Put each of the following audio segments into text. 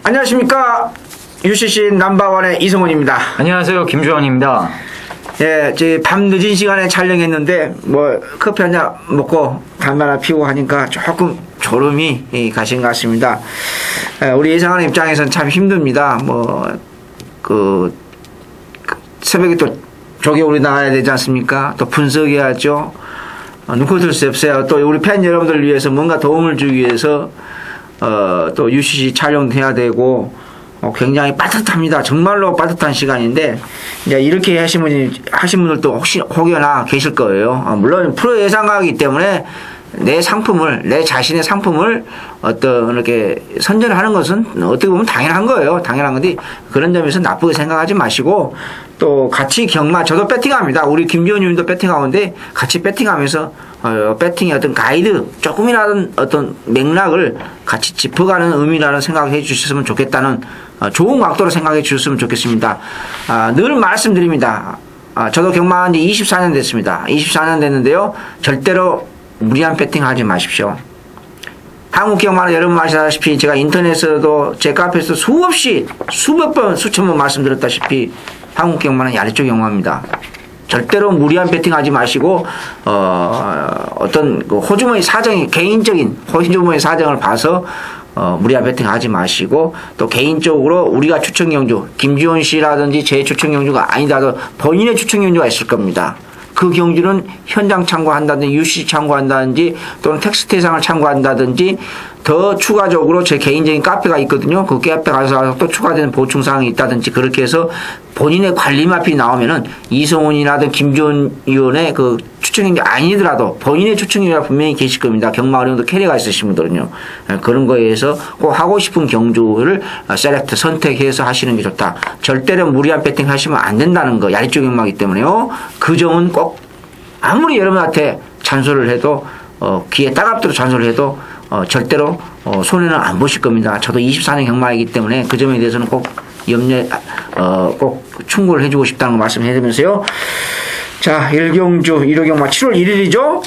안녕하십니까. UCC 넘버원의 이성훈입니다. 안녕하세요. 김주원입니다. 예, 밤 늦은 시간에 촬영했는데, 커피 한 잔 먹고 담배 하나 피우고 하니까 조금 졸음이 가신 것 같습니다. 우리 예상하는 입장에서는 참 힘듭니다. 새벽에 또 조개 우리 나가야 되지 않습니까? 또 분석해야죠. 눈코 뜰 수 없어요. 또 우리 팬 여러분들을 위해서 뭔가 도움을 주기 위해서, 또 UCC 촬영도 해야 되고, 굉장히 빠듯합니다. 정말로 빠듯한 시간인데, 이제 이렇게 하신 분들도 혹여나 계실 거예요. 물론 프로 예상가이기 때문에 내 자신의 상품을 이렇게 선전하는 것은 어떻게 보면 당연한 거예요. 당연한 건데, 그런 점에서 나쁘게 생각하지 마시고, 또 같이 저도 배팅합니다. 우리 김지원 님도 배팅하는데, 같이 배팅하면서, 배팅의 어떤 가이드, 조금이라도 어떤 맥락을 같이 짚어가는 의미라는 생각을 해 주셨으면 좋겠다는, 좋은 각도로 생각해 주셨으면 좋겠습니다. 늘 말씀드립니다. 저도 경마한 지 24년 됐습니다. 24년 됐는데요. 절대로 무리한 배팅 하지 마십시오. 한국 경마는 여러분 아시다시피 제가 인터넷에서도 제 카페에서 수백 번, 수천 번 말씀드렸다시피 한국 경마는 야리쪽 경마입니다. 절대로 무리한 배팅 하지 마시고, 어떤 호주머니 사정이, 개인적인 호주머니 사정을 봐서, 무리한 배팅 하지 마시고, 또 개인적으로 우리가 추천 경주, 김지원 씨라든지 제 추천 경주가 아니더라도 본인의 추천 경주가 있을 겁니다. 그 경주는 현장 참고한다든지 UCC 참고한다든지 또는 텍스트 해상을 참고한다든지 더 추가적으로 제 개인적인 카페가 있거든요. 그 카페 가서 또 추가되는 보충사항이 있다든지 그렇게 해서 본인의 관리 마필이 나오면은 이성훈이라든 김지원 의원의 그 추천경주 아니더라도 본인의 추천경주가 분명히 계실 겁니다. 경마 어려움도 캐리가 있으신 분들은요. 그런 거에 의해서 꼭 하고 싶은 경주를 선택해서 하시는 게 좋다. 절대로 무리한 배팅 하시면 안 된다는 거. 야리쪽 경마이기 때문에요. 그 점은 꼭 아무리 여러분한테 잔소리를 해도 귀에 따갑도록 잔소리를 해도 절대로 손해는 안 보실 겁니다. 저도 24년 경마이기 때문에 그 점에 대해서는 꼭 꼭 충고를 해주고 싶다는 거 말씀해드리면서요. 자, 1경마 7월 1일이죠?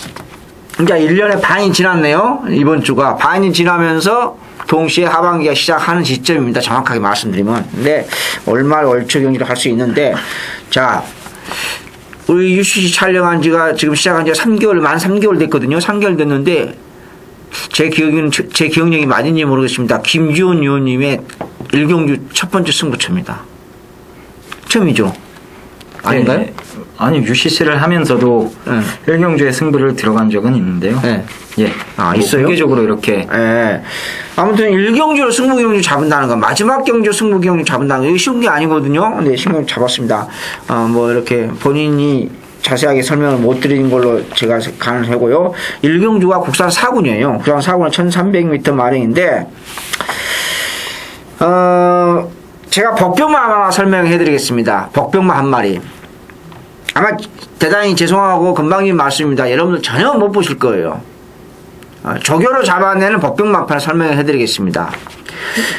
이제 1년의 반이 지났네요. 이번 주가 반이 지나면서 동시에 하반기가 시작하는 시점입니다. 정확하게 말씀드리면. 근데 월말 월초 경기를 할 수 있는데, 자, 우리 UCC 촬영한 지가 지금 시작한 지가 만 3개월 됐거든요. 3개월 됐는데, 제 기억력이 맞은지 모르겠습니다. 김지원 의원님의 1경주 첫 번째 승부처입니다. 처음이죠? 아닌가요? 네. 아니, UCC를 하면서도 1경주에 승부를 들어간 적은 있는데요. 네. 예. 있어요? 공개적으로 이렇게. 예. 아무튼 1경주로 승부경주 잡은다는 건, 마지막 경주 승부경주 잡은다는 건, 이거 쉬운 게 아니거든요. 근데 신경 잡았습니다. 이렇게 본인이 자세하게 설명을 못 드리는 걸로 제가 가능하고요. 1경주가 국산 4군이에요. 국산 4군은 1300m 마랭인데, 제가 복병만 하나 설명해 드리겠습니다. 복병만 한 마리. 아마 대단히 죄송하고 금방진 말씀입니다. 여러분들 전혀 못 보실 거예요. 조교로 잡아내는 복병만판 설명해 드리겠습니다.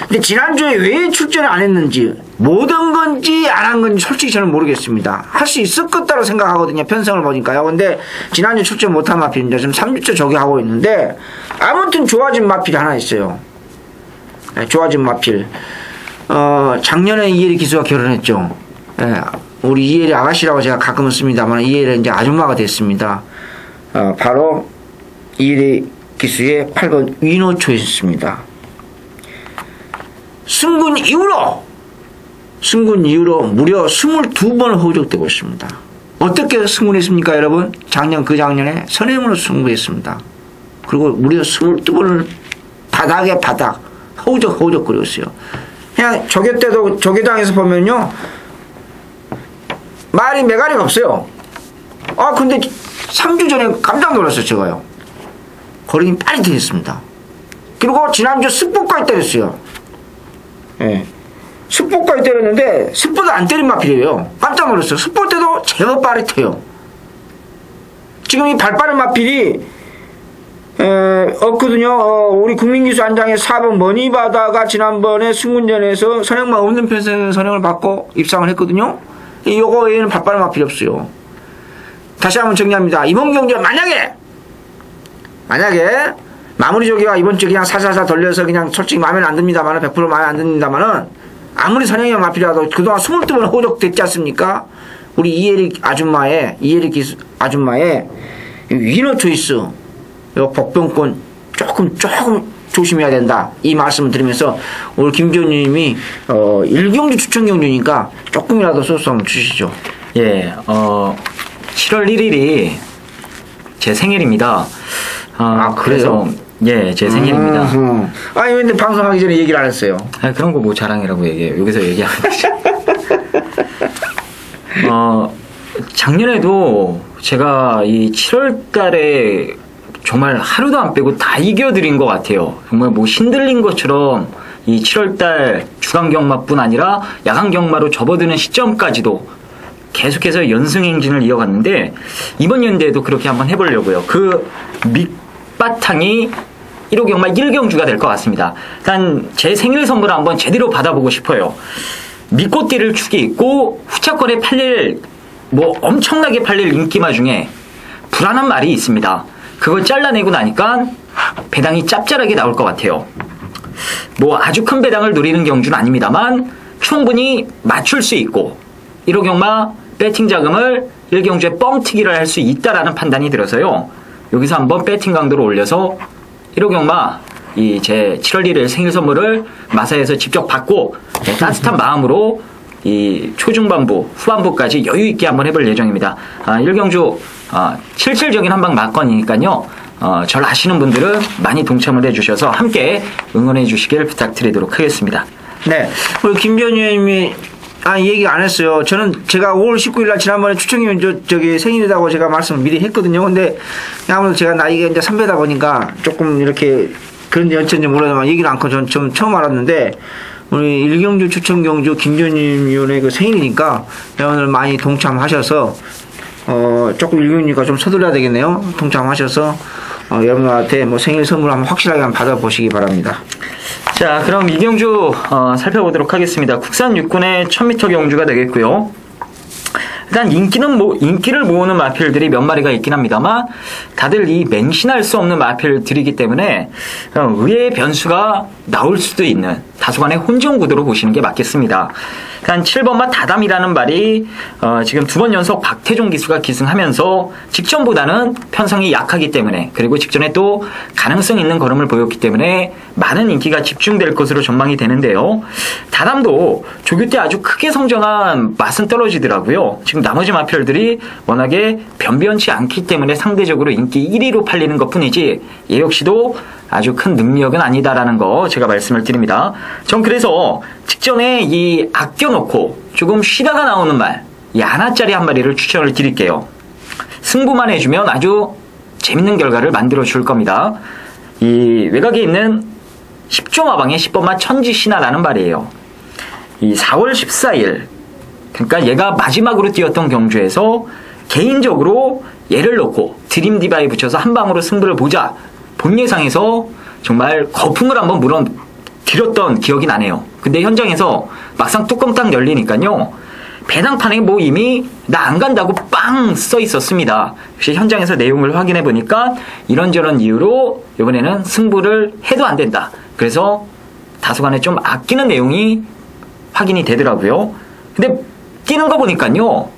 근데 지난주에 왜 출전을 안 했는지, 못 한 건지 안 한 건지 솔직히 저는 모르겠습니다. 할 수 있을 것다고 생각하거든요. 편성을 보니까요. 근데 지난주 출전 못한 마필입니다. 지금 3주째 조교하고 있는데, 아무튼 좋아진 마필이 하나 있어요. 네, 좋아진 마필. 작년에 이혜리 기수가 결혼했죠. 네, 우리 이혜리 아가씨라고 제가 가끔은 씁니다만, 이혜리 이제 아줌마가 됐습니다. 바로 이혜리 기수의 8번 위노초였습니다. 승군 이후로 무려 22번을 호적되고 있습니다. 어떻게 승군했습니까, 여러분? 그 작년에 선행으로 승부했습니다. 그리고 무려 22번을 바닥 호적거렸어요. 그냥 조교 때도 조교당에서 보면요, 말이 매가리가 없어요. 근데 3주 전에 깜짝 놀랐어요, 제가요. 거리긴 빨리 되었습니다. 그리고 지난주 스포까지 때렸어요. 예. 스포까지 때렸는데, 스포도 안 때린 마필이에요. 깜짝 놀랐어요. 스포 때도 제법 빠릿해요. 지금 이 발빠른 마필이, 없거든요. 우리 국민기수 한장에 4번 머니바다가 지난번에 승군전에서 선행만 없는 편에서 선행을 받고 입상을 했거든요. 요거 외에는 발빠른 마필이 없어요. 다시 한번 정리합니다. 이번 경기는 만약에 마무리 조기가 이번 주 그냥 살살살 돌려서 그냥 솔직히 마음에 안 듭니다만은 100% 마음에 안 듭니다만은 아무리 선영형 마필이라도 그동안 22번 호적됐지 않습니까? 우리 이혜리 아줌마의 위너 초이스 복병권 조금 조심해야 된다. 이 말씀을 드리면서 오늘 김교님이 일경주 추천 경주니까 조금이라도 소스 한번 주시죠. 예, 7월 1일이 제 생일입니다. 그래요? 예, 제 생일입니다. 아니 근데 방송하기 전에 얘기를 안 했어요. 그런 거 뭐 자랑이라고 얘기해요. 여기서 얘기하면 되죠. 작년에도 제가 이 7월 달에 정말 하루도 안 빼고 다 이겨드린 것 같아요. 정말 뭐 신들린 것처럼 이 7월달 주간경마뿐 아니라 야간경마로 접어드는 시점까지도 계속해서 연승행진을 이어갔는데 이번 연대에도 그렇게 한번 해보려고요. 그 밑바탕이 1호 경마 1경주가 될 것 같습니다. 일단 제 생일 선물을 한번 제대로 받아보고 싶어요. 미꽃띠를 축이 있고 후차권에 팔릴 뭐 엄청나게 팔릴 인기마 중에 불안한 말이 있습니다. 그걸 잘라내고 나니까 배당이 짭짤하게 나올 것 같아요. 뭐 아주 큰 배당을 노리는 경주는 아닙니다만 충분히 맞출 수 있고 1호 경마 배팅 자금을 1경주에 뻥튀기를 할 수 있다라는 판단이 들어서요. 여기서 한번 배팅 강도를 올려서 1호 경마 이 제 7월 1일 생일 선물을 마사에서 직접 받고 따뜻한 마음으로 이 초중반부 후반부까지 여유 있게 한번 해볼 예정입니다. 1경주 실질적인 한방 막건이니까요. 절 아시는 분들은 많이 동참을 해주셔서 함께 응원해 주시길 부탁드리도록 하겠습니다. 네, 우리 김변희님이 얘기 안 했어요. 제가 5월 19일 날 지난번에 추천이면 저기 생일이라고 제가 말씀을 미리 했거든요. 근데 아무래도 제가 나이가 이제 선배다 보니까 조금 이렇게 그런데 어쩐지 모르지만 얘기를 않고 전 좀 처음 알았는데 우리 일경주 추천경주 김변희 위원의 그 생일이니까 오늘 많이 동참하셔서 조금 일경주니까 좀 서둘러야 되겠네요. 동참하셔서 여러분한테 뭐 생일 선물 한번 확실하게 한번 받아보시기 바랍니다. 자, 그럼 이경주 살펴보도록 하겠습니다. 국산 육군의 1000m 경주가 되겠고요. 일단 인기를 모으는 마필들이 몇 마리가 있긴 합니다만 다들 이 맹신할 수 없는 마필들이기 때문에 의외의 변수가 나올 수도 있는 다소간의 혼전 구도로 보시는 게 맞겠습니다. 일단 7번마 다담이라는 말이 지금 2번 연속 박태종 기수가 기승하면서 직전보다는 편성이 약하기 때문에 그리고 직전에 또 가능성 있는 걸음을 보였기 때문에 많은 인기가 집중될 것으로 전망이 되는데요. 다담도 조교 때 아주 크게 성장한 맛은 떨어지더라고요. 지금 나머지 마필들이 워낙에 변변치 않기 때문에 상대적으로 인기 1위로 팔리는 것뿐이지 얘 역시도 아주 큰 능력은 아니다라는 거 제가 말씀을 드립니다. 전 그래서 직전에 이 아껴놓고 조금 쉬다가 나오는 말, 이 하나짜리 한 마리를 추천을 드릴게요. 승부만 해주면 아주 재밌는 결과를 만들어 줄 겁니다. 이 외곽에 있는 10조 마방의 10번마 천지신하라는 말이에요. 이 4월 14일, 그러니까 얘가 마지막으로 뛰었던 경주에서 개인적으로 얘를 놓고 드림 디바에 붙여서 한 방으로 승부를 보자. 본 예상에서 정말 거품을 한번 물어들였던 기억이 나네요. 근데 현장에서 막상 뚜껑 딱 열리니까요. 배당판에 뭐 이미 나 안 간다고 빵 써 있었습니다. 역시 현장에서 내용을 확인해 보니까 이런저런 이유로 이번에는 승부를 해도 안 된다. 그래서 다소간에 좀 아끼는 내용이 확인이 되더라고요. 근데 뛰는 거 보니까요.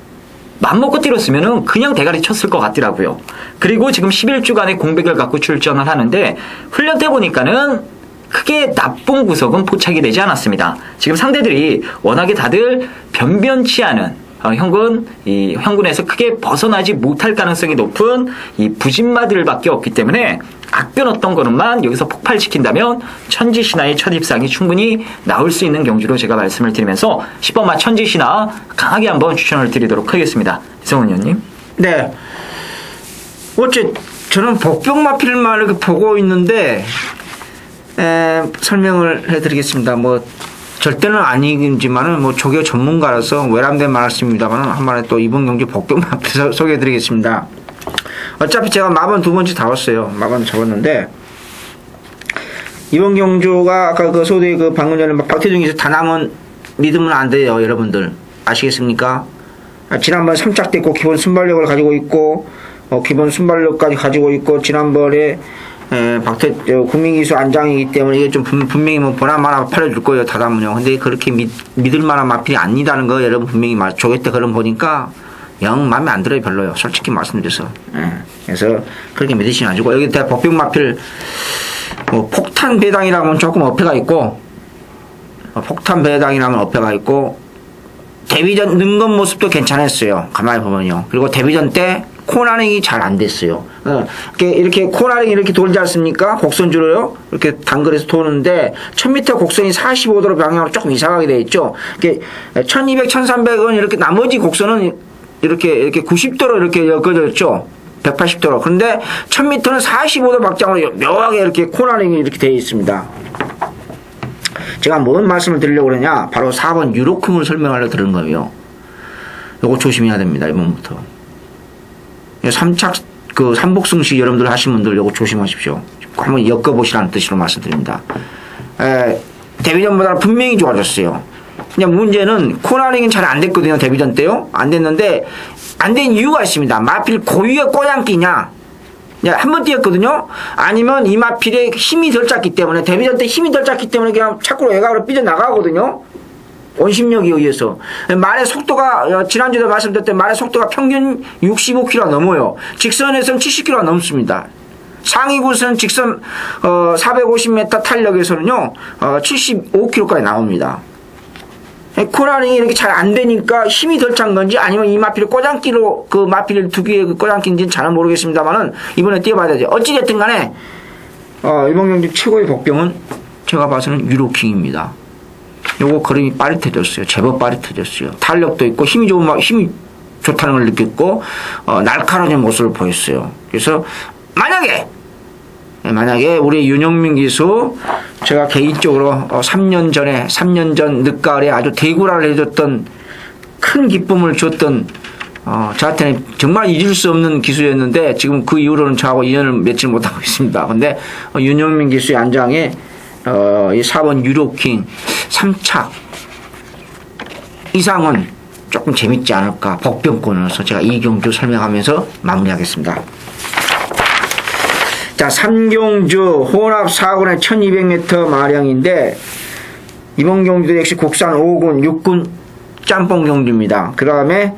맘먹고 뛰었으면은 그냥 대가리 쳤을 것 같더라고요. 그리고 지금 11주간의 공백을 갖고 출전을 하는데 훈련 때 보니까는 크게 나쁜 구석은 포착이 되지 않았습니다. 지금 상대들이 워낙에 다들 변변치 않은 현군에서 크게 벗어나지 못할 가능성이 높은 이 부진마들밖에 없기 때문에 아껴놓던 거는만 여기서 폭발시킨다면 천지신하의 첫 입상이 충분히 나올 수 있는 경주로 제가 말씀을 드리면서 10번마 천지신하 강하게 한번 추천을 드리도록 하겠습니다. 이성훈 의원님. 네. 어째 저는 복병마필만 이렇게 보고 있는데 설명을 해드리겠습니다. 뭐 절대는 아니지만은 뭐 조교 전문가라서 외람된 말씀입니다만은 한 번에 또 이번 경주 복병마필 소개해드리겠습니다. 어차피 제가 마번 2번째 다 왔어요. 마번 잡았는데 이번 경주가 아까 그 소대 그 방금 전에 박태중에서 다 남은 믿으면 안 돼요, 여러분들. 아시겠습니까? 지난번 3짝 됐고 기본 순발력을 가지고 있고 기본 순발력까지 가지고 있고 지난번에 국민기수 안장이기 때문에 이게 좀 분명히 뭐 보나마나 팔려줄 거예요, 타다문요. 근데 그렇게 믿을 만한 마필이 아니다는 거 여러분 분명히 조개 때 그런 보니까 영 마음에 안 들어요, 별로요. 솔직히 말씀드려서. 그래서 그렇게 믿으시면 안 되고, 여기 복병 마필, 뭐 폭탄 배당이라면 조금 어폐가 있고, 폭탄 배당이라면 어폐가 있고, 데뷔전 능건 모습도 괜찮았어요. 가만히 보면요. 그리고 데뷔전 때 코너링이 잘 안 됐어요. 이렇게 코너링이 이렇게 돌지 않습니까? 곡선주로요. 이렇게 단글에서 도는데 1000m 곡선이 45도로 방향으로 조금 이상하게 되어 있죠. 이렇게 1200, 1300은 이렇게 나머지 곡선은 이렇게 90도로 이렇게 엮어져 있죠. 180도로. 그런데 1000m는 45도 박장으로 묘하게 이렇게 코너링이 이렇게 되어 있습니다. 제가 뭔 말씀을 드리려고 그러냐? 바로 4번 유로쿵을 설명하려고 들은 거예요. 요거 조심해야 됩니다. 이번부터. 3착, 삼복승식 여러분들 하신 분들 요거 조심하십시오. 한번 엮어보시라는 뜻으로 말씀드립니다. 데뷔전보다 분명히 좋아졌어요. 그냥 문제는 코너링은 잘 안 됐거든요. 데뷔전 때요. 안 됐는데, 안 된 이유가 있습니다. 마필 고유의 꼬양기냐? 한 번 뛰었거든요. 아니면 이 마필의 힘이 덜 짰기 때문에, 데뷔전 때 힘이 덜 짰기 때문에 그냥 자꾸 외곽으로 삐져나가거든요. 원심력에 의해서. 말의 속도가, 지난주에도 말씀드렸던 말의 속도가 평균 65km 넘어요. 직선에서는 70km 넘습니다. 상위 구선 직선 450m 탄력에서는요 75km까지 나옵니다. 코너링이 이렇게 잘 안 되니까 힘이 덜 찬 건지 아니면 이 마필을 꼬장기로 그 마필을 두 개의 그 꼬장기인지는 잘은 모르겠습니다만은 이번에 뛰어봐야 되죠. 어찌됐든 간에 이번 경기 최고의 복병은 제가 봐서는 유로킹입니다. 요거 걸음이 빠릿해졌어요. 제법 빠릿해졌어요. 탄력도 있고 힘이 힘이 좋다는 걸 느꼈고 날카로운 모습을 보였어요. 그래서 만약에 우리 윤영민 기수 제가 개인적으로 3년 전 늦가을에 아주 대구라를 해줬던 큰 기쁨을 줬던 저한테는 정말 잊을 수 없는 기수였는데 지금 그 이후로는 저하고 인연을 맺지 못하고 있습니다. 근데 윤영민 기수의 안장에 이 4번 유로킹 3착 이상은 조금 재밌지 않을까. 복병권으로서 제가 이 경주 설명하면서 마무리하겠습니다. 자, 삼경주 혼합 4군의 1200m 마령인데 이번 경주도 역시 국산 5군 6군 짬뽕 경주입니다. 그 다음에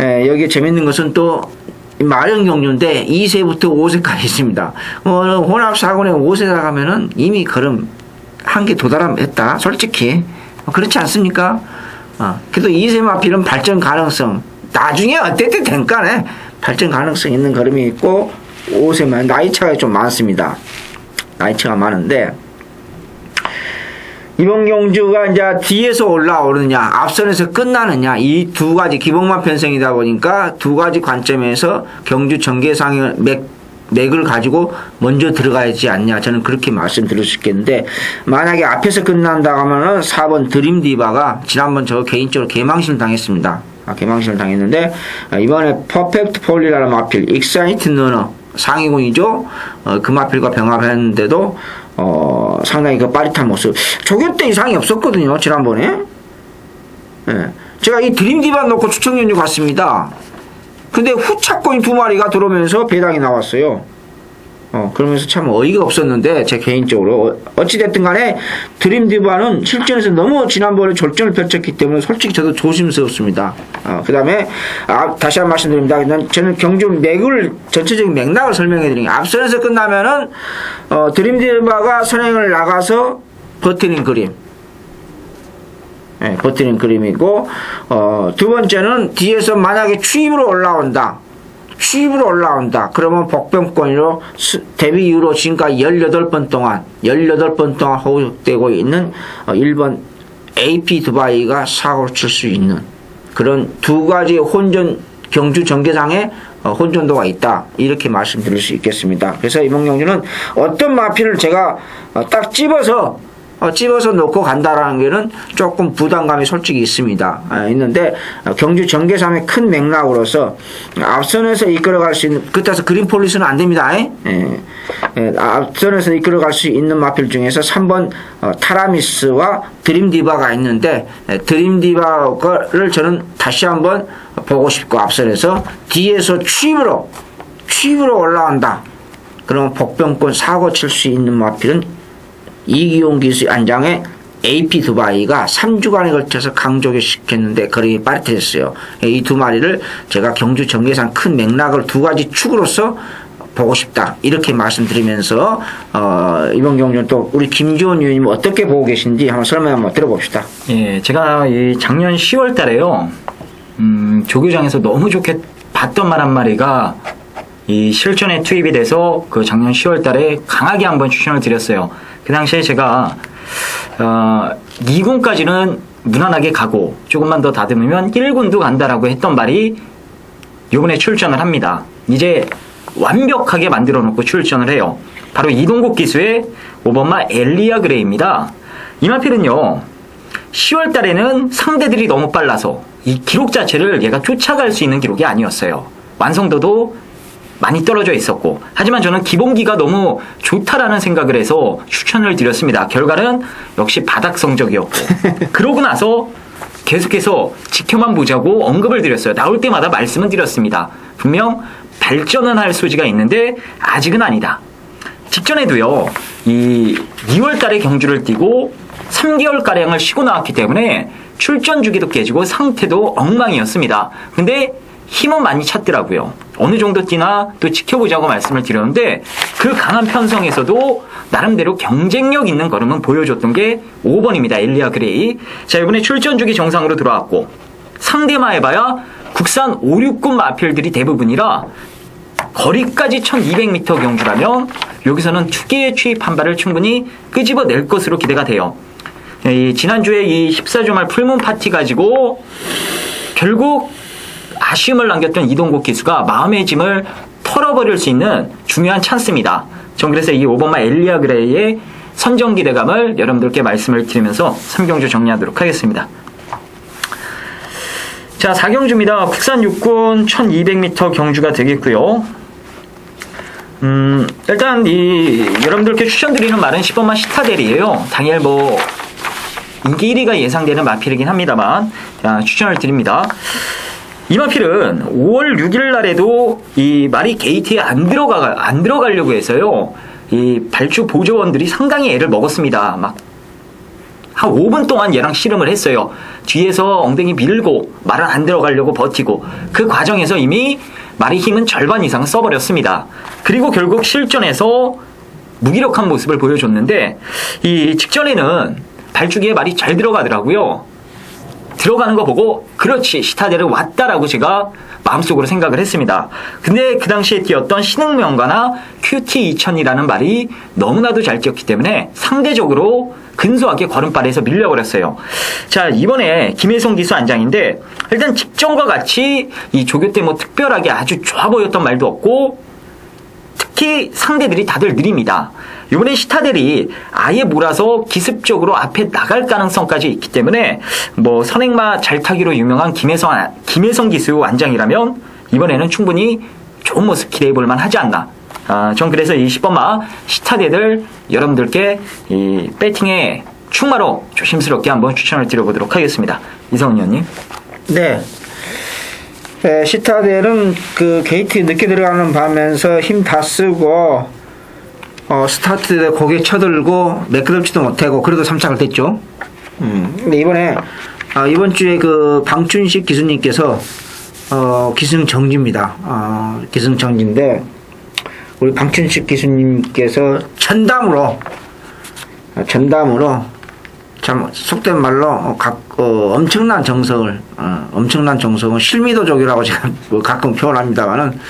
여기 재밌는 것은 또 마령 경주인데 2세부터 5세까지 있습니다. 혼합 4군에 5세 나가면은 이미 걸음 한계 도달했다. 솔직히 그렇지 않습니까? 그래도 2세 마필은 발전 가능성 나중에 어쨌든 된간에 발전 가능성 있는 걸음이 있고 5세만 나이 차가 좀 많습니다. 나이 차가 많은데 이번 경주가 이제 뒤에서 올라오느냐 앞선에서 끝나느냐 이 두 가지 기복만 편성이다 보니까 두 가지 관점에서 경주 전개상의 맥을 가지고 먼저 들어가야지 않냐 저는 그렇게 말씀드릴 수 있겠는데 만약에 앞에서 끝난다 하면은 4번 드림디바가 지난번 저 개인적으로 개망신을 당했습니다. 개망신을 당했는데 이번에 퍼펙트 폴리라는 마필 익사이트 너너 상위군이죠. 그 마필과 병합을 했는데도 상당히 그 빠릿한 모습 조교 때 이상이 없었거든요. 지난번에 제가 이 드림디바 놓고 추천연주 갔습니다. 근데 후차권이 두 마리가 들어오면서 배당이 나왔어요. 그러면서 참 어이가 없었는데 제 개인적으로 어찌됐든 간에 드림디바는 실전에서 너무 지난번에 졸전을 펼쳤기 때문에 솔직히 저도 조심스럽습니다. 그 다음에 다시 한 번 말씀드립니다. 저는 경주 맥을 전체적인 맥락을 설명해 드리는 앞선에서 끝나면은 드림디바가 선행을 나가서 버티는 그림 버티는 그림이고 두 번째는 뒤에서 만약에 추입으로 올라온다. 그러면 복병권으로 데뷔 이후로 지금까지 18번 동안 호흡되고 있는 1번 AP 두바이가 사고를 칠 수 있는 그런 두 가지 혼전 경주 전개장에 혼전도가 있다. 이렇게 말씀드릴 수 있겠습니다. 그래서 이번 경주는 어떤 마필을 제가 딱 집어서 놓고 간다라는 게는 조금 부담감이 솔직히 있습니다. 있는데 경주 전개상의 큰 맥락으로서 앞선에서 이끌어갈 수 있는 그때서 그린폴리스는 안 됩니다. 앞선에서 이끌어갈 수 있는 마필 중에서 3번 타라미스와 드림디바가 있는데 드림디바를 저는 다시 한번 보고 싶고 앞선에서 뒤에서 추입으로 올라온다. 그러면 복병권 사고 칠 수 있는 마필은 이기용 기수 안장의 AP 두바이가 3주간에 걸쳐서 강조시켰는데 그림이 빠릿해졌어요. 이 두 마리를 제가 경주 전개상 큰 맥락을 두 가지 축으로서 보고 싶다. 이렇게 말씀드리면서 이번 경주는 또 우리 김주원 의원님 어떻게 보고 계신지 한번 설명 한번 들어봅시다. 예, 제가 이 작년 10월 달에요. 조교장에서 너무 좋게 봤던 말 한 마리가 이 실전에 투입이 돼서 그 작년 10월 달에 강하게 한번 추천을 드렸어요. 그 당시에 제가 2군까지는 무난하게 가고 조금만 더 다듬으면 1군도 간다라고 했던 말이 요번에 출전을 합니다. 이제 완벽하게 만들어 놓고 출전을 해요. 바로 이동국 기수의 5번마 엘리아 그레이입니다. 이 마필은요 10월 달에는 상대들이 너무 빨라서 이 기록 자체를 얘가 쫓아갈 수 있는 기록이 아니었어요. 완성도도 많이 떨어져 있었고, 하지만 저는 기본기가 너무 좋다라는 생각을 해서 추천을 드렸습니다. 결과는 역시 바닥 성적이었고 그러고 나서 계속해서 지켜만 보자고 언급을 드렸어요. 나올 때마다 말씀은 드렸습니다. 분명 발전은 할 소지가 있는데 아직은 아니다. 직전에도요 이 2월 달에 경주를 뛰고 3개월가량을 쉬고 나왔기 때문에 출전 주기도 깨지고 상태도 엉망이었습니다. 근데 힘은 많이 찼더라고요. 어느 정도 뛰나 또 지켜보자고 말씀을 드렸는데 그 강한 편성에서도 나름대로 경쟁력 있는 걸음은 보여줬던 게 5번입니다. 엘리아 그레이. 자, 이번에 출전 주기 정상으로 들어왔고 상대만 해봐야 국산 5, 6군 마필들이 대부분이라 거리까지 1200m 경주라면 여기서는 투기의 취입 한 발을 충분히 끄집어낼 것으로 기대가 돼요. 지난주에 이 14주 말 풀문 파티 가지고 결국 아쉬움을 남겼던 이동국 기수가 마음의 짐을 털어버릴 수 있는 중요한 찬스입니다. 전 그래서 이 5번마 엘리아 그레이의 선정 기대감을 여러분들께 말씀을 드리면서 3경주 정리하도록 하겠습니다. 자, 4경주입니다. 국산 육군 1200m 경주가 되겠고요. 일단 여러분들께 추천드리는 말은 10번마 시타델이에요. 당일 인기 1위가 예상되는 마필이긴 합니다만 추천을 드립니다. 이 마필은 5월 6일 날에도 이 말이 게이트에 안 들어가려고 해서요. 이 발주 보조원들이 상당히 애를 먹었습니다. 막 한 5분 동안 얘랑 씨름을 했어요. 뒤에서 엉덩이 밀고 말은 안 들어가려고 버티고 그 과정에서 이미 말의 힘은 절반 이상 써버렸습니다. 그리고 결국 실전에서 무기력한 모습을 보여줬는데 이 직전에는 발주기에 말이 잘 들어가더라고요. 들어가는 거 보고 그렇지 시타델은 왔다라고 제가 마음속으로 생각을 했습니다. 근데 그 당시에 뛰었던 신흥명가나 QT2000이라는 말이 너무나도 잘 뛰었기 때문에 상대적으로 근소하게 걸음발에서 밀려버렸어요. 자, 이번에 김혜성 기수 안장인데 일단 직전과 같이 이 조교 때 특별하게 아주 좋아 보였던 말도 없고 특히 상대들이 다들 느립니다. 이번에 시타델이 아예 몰아서 기습적으로 앞에 나갈 가능성까지 있기 때문에 선행마 잘 타기로 유명한 김혜성 기수 완장이라면 이번에는 충분히 좋은 모습 기대해 볼 만하지 않나. 전 그래서 이 10번마 시타델을 여러분들께 이 배팅의 충마로 조심스럽게 한번 추천을 드려보도록 하겠습니다. 이성훈 의원님. 네. 시타델은 그 게이트 늦게 들어가는 밤에서 힘 다 쓰고 스타트 때 고개 쳐들고 매끄럽지도 못하고 그래도 3착을 됐죠. 근데 이번 주에 그 방춘식 기수님께서 기승정지입니다. 기승정지인데 우리 방춘식 기수님께서 전담으로 참 속된 말로 엄청난 정성을 실미도족이라고 제가 가끔 표현합니다만은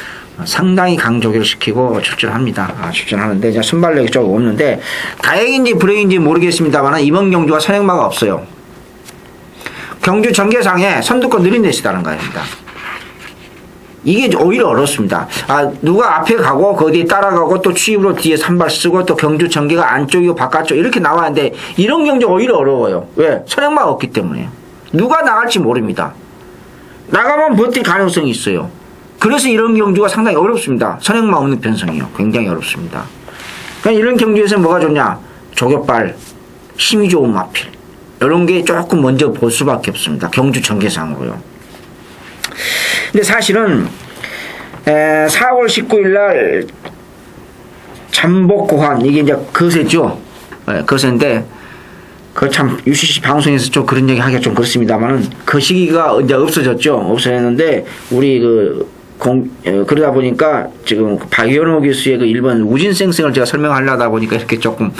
상당히 강조를 시키고 출전합니다. 출전하는데 이제 순발력이 조금 없는데 다행인지 불행인지 모르겠습니다만 이번 경주가 선행마가 없어요. 경주 전개상에 선두권 느린 데서 있다는 겁니다. 이게 오히려 어렵습니다. 누가 앞에 가고 그 뒤에 따라가고 또 취입으로 뒤에 3발 쓰고 또 경주 전개가 안쪽이고 바깥쪽 이렇게 나와야하는데 이런 경주 오히려 어려워요. 왜? 선행마가 없기 때문에. 누가 나갈지 모릅니다. 나가면 버틸 가능성이 있어요. 그래서 이런 경주가 상당히 어렵습니다. 선행마 없는 편성이요. 굉장히 어렵습니다. 그러니까 이런 경주에서 뭐가 좋냐? 조교발, 힘이 좋은 마필. 이런 게 조금 먼저 볼 수밖에 없습니다. 경주 전개상으로요. 근데 사실은 4월 19일 날 잠복고환 이게 이제 거세죠. 네, 거세인데 그 참 UCC 방송에서 좀 그런 얘기 하기가 좀 그렇습니다만은 그 시기가 이제 없어졌죠. 없어졌는데 우리 그러다 보니까 지금 박연호 교수의 그 일본 우진생생을 제가 설명하려다 보니까 이렇게 조금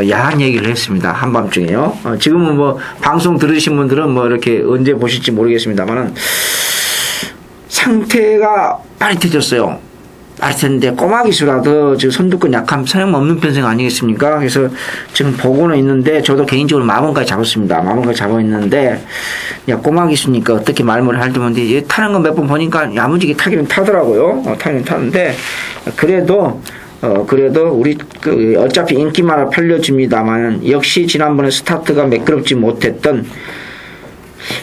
야한 얘기를 했습니다. 한밤중에요. 지금은 뭐 방송 들으신 분들은 뭐 이렇게 언제 보실지 모르겠습니다만은 상태가 빠릿해졌어요. 빠릿했는데 꼬마 기수라도 지금 선두권 약한 사용 없는 편성 아니겠습니까? 그래서 지금 보고는 있는데 저도 개인적으로 마음까지 잡았습니다. 마음까지 잡아 있는데 야 꼬마 기수니까 어떻게 말을 할 때문에 타는 거 몇 번 보니까 야무지게 타기는 타더라고요. 타기는 타는데 그래도 우리 어차피 인기마다 팔려집니다만 역시 지난번에 스타트가 매끄럽지 못했던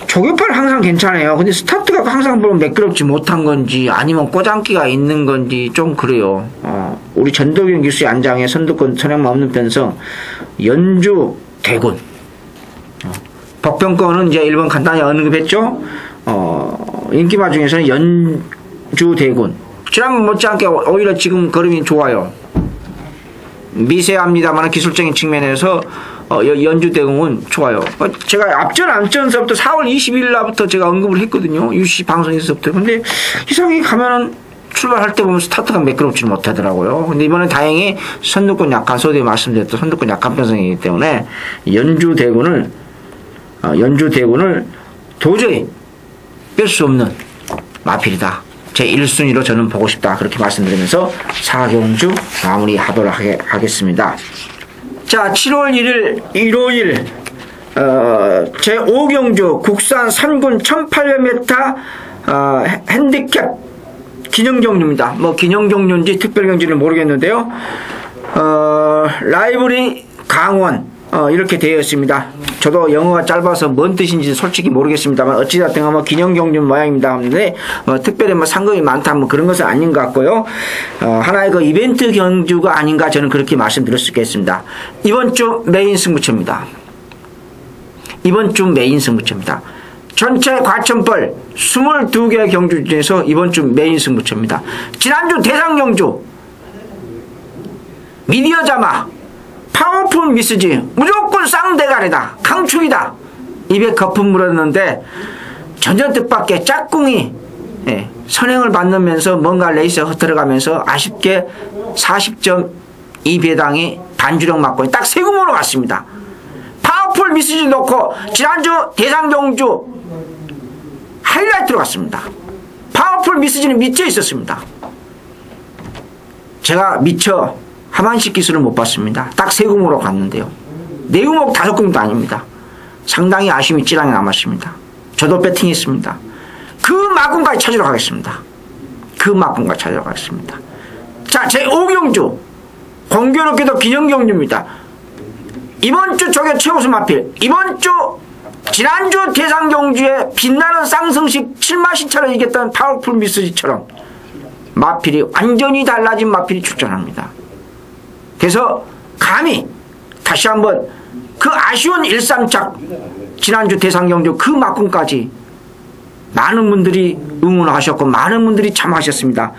조교파는 항상 괜찮아요. 근데 스타트가 항상 보면 매끄럽지 못한 건지 아니면 꼬장기가 있는 건지 좀 그래요. 우리 전도경 교수의 안장에 선두권 선행만 없는 편성 연주 대군 법병권은 이제 1번 간단히 언급했죠. 인기마 중에서는 연주 대군 지난번 못지않게 오히려 지금 걸음이 좋아요. 미세합니다만 기술적인 측면에서 연주대공은 좋아요. 제가 앞전서부터 4월 20일 날부터 제가 언급을 했거든요. UCC 방송에서부터. 근데 이상하게 가면은 출발할 때 보면 스타트가 매끄럽지 못하더라고요. 근데 이번엔 다행히 선두권 약한, 소대에 말씀드렸던 선두권 약한 편성이기 때문에 연주대군을 도저히 뺄 수 없는 마필이다. 제 1순위로 저는 보고 싶다. 그렇게 말씀드리면서 4경주 마무리하도록 하겠습니다. 자, 7월 1일 일요일 제5경주 국산 3군 1800m 핸디캡 기념경주입니다. 뭐 기념경주인지 특별경주인지 모르겠는데요. 라이브리 강원 이렇게 되어 있습니다. 저도 영어가 짧아서 뭔 뜻인지 솔직히 모르겠습니다만 어찌됐든 뭐 기념경주 모양입니다. 하는데 특별히 뭐 상금이 많다 뭐 그런 것은 아닌 것 같고요. 하나의 그 이벤트 경주가 아닌가 저는 그렇게 말씀드릴 수 있겠습니다. 이번 주 메인 승부처입니다. 전체 과천벌 22개 경주 중에서 이번 주 메인 승부처입니다. 지난주 대상 경주 미디어 자마 파워풀 미스지 무조건 쌍대가리다 강축이다 입에 거품 물었는데 전전 뜻밖의 짝꿍이 선행을 받으면서 뭔가 레이스에 흐트러가면서 아쉽게 40.2배당이 반주력 맞고 딱 세 구멍으로 갔습니다. 파워풀 미스지 놓고 지난주 대상경주 하이라이트로 갔습니다. 파워풀 미스지는 미쳐 있었습니다. 제가 미처 하만식 기술을 못 봤습니다. 딱 세 구멍으로 갔는데요. 네 구멍 5구멍도 아닙니다. 상당히 아쉬움이 찌랑이 남았습니다. 저도 배팅했습니다. 그 막군까지 찾으러 가겠습니다. 자, 제5경주 공교롭게도 기념경주입니다. 이번 주 조교 최우수 마필 이번 주 지난주 대상경주에 빛나는 쌍성식 7마시차를 이겼던 파워풀 미스지처럼 마필이 완전히 달라진 마필이 출전합니다. 그래서 감히 다시 한번 그 아쉬운 1-3착 지난주 대상경주 그 막군까지 많은 분들이 응원하셨고 많은 분들이 참하셨습니다.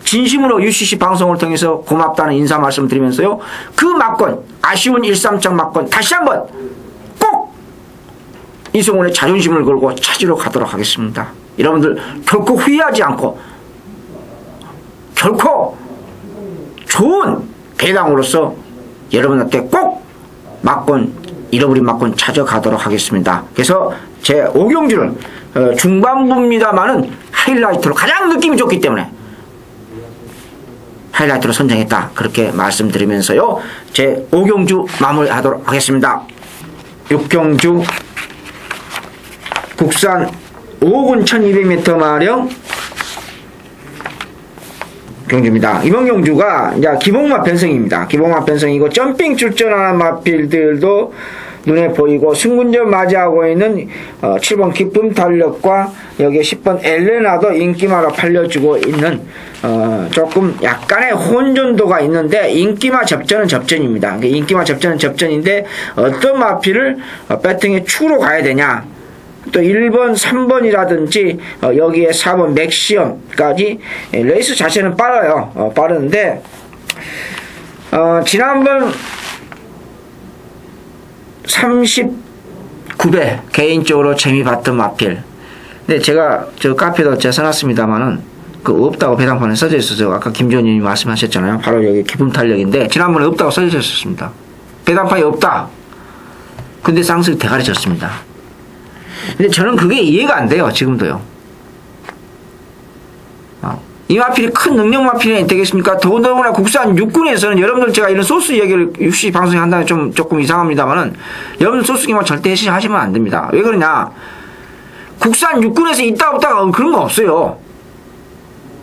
진심으로 UCC 방송을 통해서 고맙다는 인사 말씀 드리면서요. 그 막권 아쉬운 1-3착 막권 다시 한번 꼭 이승훈의 자존심을 걸고 찾으러 가도록 하겠습니다. 여러분들 결코 후회하지 않고 결코 좋은 배당으로서 여러분한테 꼭 막권 잃어버린 막권 찾아가도록 하겠습니다. 그래서 제 5경주는 중반부입니다만은 하이라이트로 가장 느낌이 좋기 때문에 하이라이트로 선정했다. 그렇게 말씀드리면서요. 제 5경주 마무리하도록 하겠습니다. 6경주 국산 5군 1200m 마력 경주입니다. 이번 경주가 이제 기복마 편성입니다. 기복마 편성이고 점핑 출전하는 마필들도 눈에 보이고 승군전 맞이하고 있는 7번 기쁨 달력과 여기에 10번 엘레나도 인기마로 팔려주고 있는 조금 약간의 혼전도가 있는데 인기마 접전은 접전입니다. 인기마 접전은 접전인데 어떤 마필을 배팅의 축으로 가야 되냐 또 1번, 3번이라든지 여기에 4번 맥시엄까지 레이스 자체는 빠르요. 빠른데 지난번 39배 개인적으로 재미 봤던 마필. 근데 제가 저 카페도 제가 써놨습니다만은 그 없다고 배당판에 써져 있어서 아까 김지원님이 말씀하셨잖아요. 바로 여기 기품 탄력인데 지난번에 없다고 써져 있었습니다. 배당판이 없다. 근데 쌍슬 대가리 졌습니다. 근데 저는 그게 이해가 안 돼요. 지금도요. 이 마필이 큰 능력 마필이 되겠습니까? 더더구나 국산 육군에서는 여러분들 제가 이런 소스 얘기를 UC 방송에 한다면 조금 이상합니다만은 여러분들 소스 기만 절대 하시면 안 됩니다. 왜 그러냐? 국산 육군에서 있다 없다가 그런 거 없어요.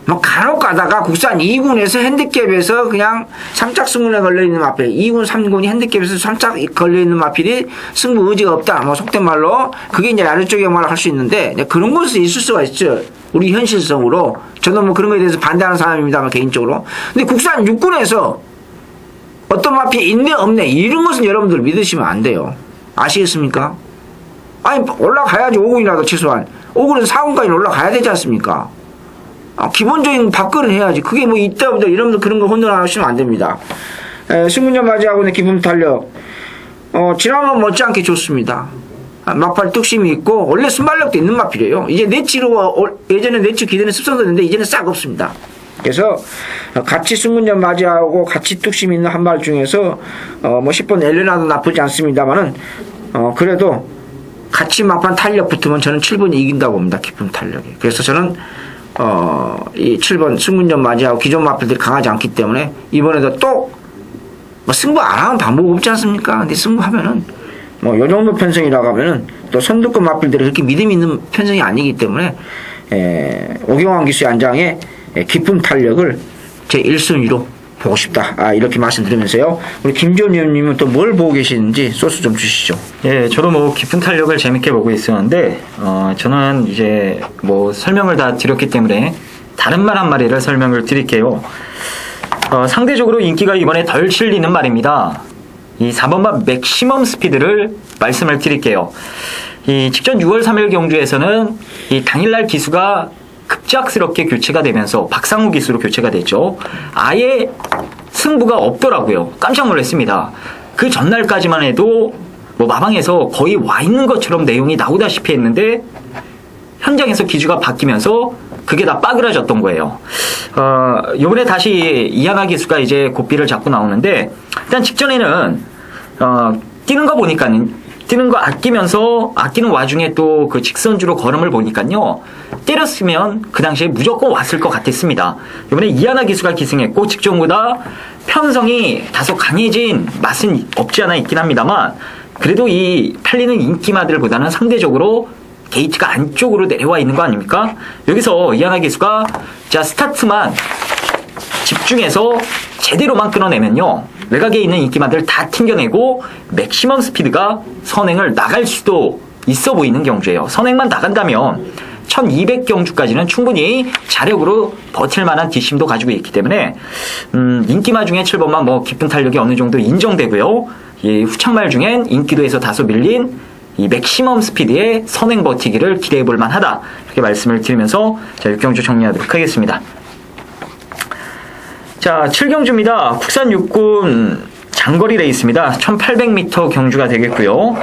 뭐 간혹 가다가 국산 2군에서 핸디캡에서 그냥 3짝 승군에 걸려있는 마필, 2군 3군이 핸디캡에서 3짝 걸려있는 마필이 승부 의지가 없다. 뭐 속된 말로 그게 이제 아래쪽에 말을 할 수 있는데 그런 것이 있을 수가 있죠. 우리 현실성으로. 저는 뭐 그런 거에 대해서 반대하는 사람입니다만 개인적으로. 근데 국산 육군에서 어떤 마필이 있네 없네 이런 것은 여러분들 믿으시면 안 돼요. 아시겠습니까? 아니 올라가야지 5군이라도 최소한. 5군에서 4군까지 올라가야 되지 않습니까? 기본적인 밥그릇 해야지. 그게 뭐 있다 없다 이러면서 그런 거 혼돈하시면 안 됩니다. 승군전 맞이하고는 기품 탄력. 지난번 못지않게 좋습니다. 막팔 뚝심이 있고 원래 순발력도 있는 마필이에요. 이제 내치로 예전에 내치 기대는 습성됐는데 이제는 싹 없습니다. 그래서 같이 승군전 맞이하고 같이 뚝심 있는 한 발 중에서 뭐 10번 엘레나도 나쁘지 않습니다만은 그래도 같이 막판 탄력 붙으면 저는 7번이 이긴다고 봅니다. 기품 탄력이. 그래서 저는 이 7번 승군전 맞이하고 기존 마필들이 강하지 않기 때문에 이번에도 또 뭐 승부 안 하면 방법 없지 않습니까? 근데 승부하면은 뭐 요 정도 편성이라고 하면은 또 선두권 마필들이 그렇게 믿음이 있는 편성이 아니기 때문에 오경환 기수의 안장에 기품 탄력을 제 1순위로 보고 싶다. 이렇게 말씀드리면서요. 우리 김지원 의원님은 또 뭘 보고 계시는지 소스 좀 주시죠. 예, 저도 뭐 깊은 탄력을 재밌게 보고 있었는데, 저는 이제 뭐 설명을 다 드렸기 때문에 다른 말 한 마리를 설명을 드릴게요. 상대적으로 인기가 이번에 덜 실리는 말입니다. 이 4번마 맥시멈 스피드를 말씀을 드릴게요. 이 직전 6월 3일 경주에서는 이 당일날 기수가 급작스럽게 교체가 되면서 박상우 기수로 교체가 됐죠. 아예 승부가 없더라고요. 깜짝 놀랐습니다. 그 전날까지만 해도 뭐 마방에서 거의 와 있는 것처럼 내용이 나오다시피 했는데 현장에서 기주가 바뀌면서 그게 다 빠그라졌던 거예요. 요번에 다시 이하나 기수가 이제 고삐를 잡고 나오는데 일단 직전에는 뛰는 거 보니까는 뛰는 거 아끼는 와중에 또 그 직선주로 걸음을 보니까요. 때렸으면 그 당시에 무조건 왔을 것 같았습니다. 이번에 이하나 기수가 기승했고 직전보다 편성이 다소 강해진 맛은 없지 않아 있긴 합니다만 그래도 이 팔리는 인기마들보다는 상대적으로 게이트가 안쪽으로 내려와 있는 거 아닙니까? 여기서 이하나 기수가 자 스타트만 집중해서 제대로만 끊어내면요. 외곽에 있는 인기마들 다 튕겨내고 맥시멈 스피드가 선행을 나갈 수도 있어 보이는 경주예요. 선행만 나간다면 1200경주까지는 충분히 자력으로 버틸 만한 뒷심도 가지고 있기 때문에 인기마 중에 7번만 뭐 깊은 탄력이 어느 정도 인정되고요. 이 후창말 중엔 인기도에서 다소 밀린 이 맥시멈 스피드의 선행 버티기를 기대해 볼 만하다. 이렇게 말씀을 드리면서 자, 6경주 정리하도록 하겠습니다. 자, 7경주입니다. 국산 육군 장거리 레이스입니다. 1800m 경주가 되겠고요.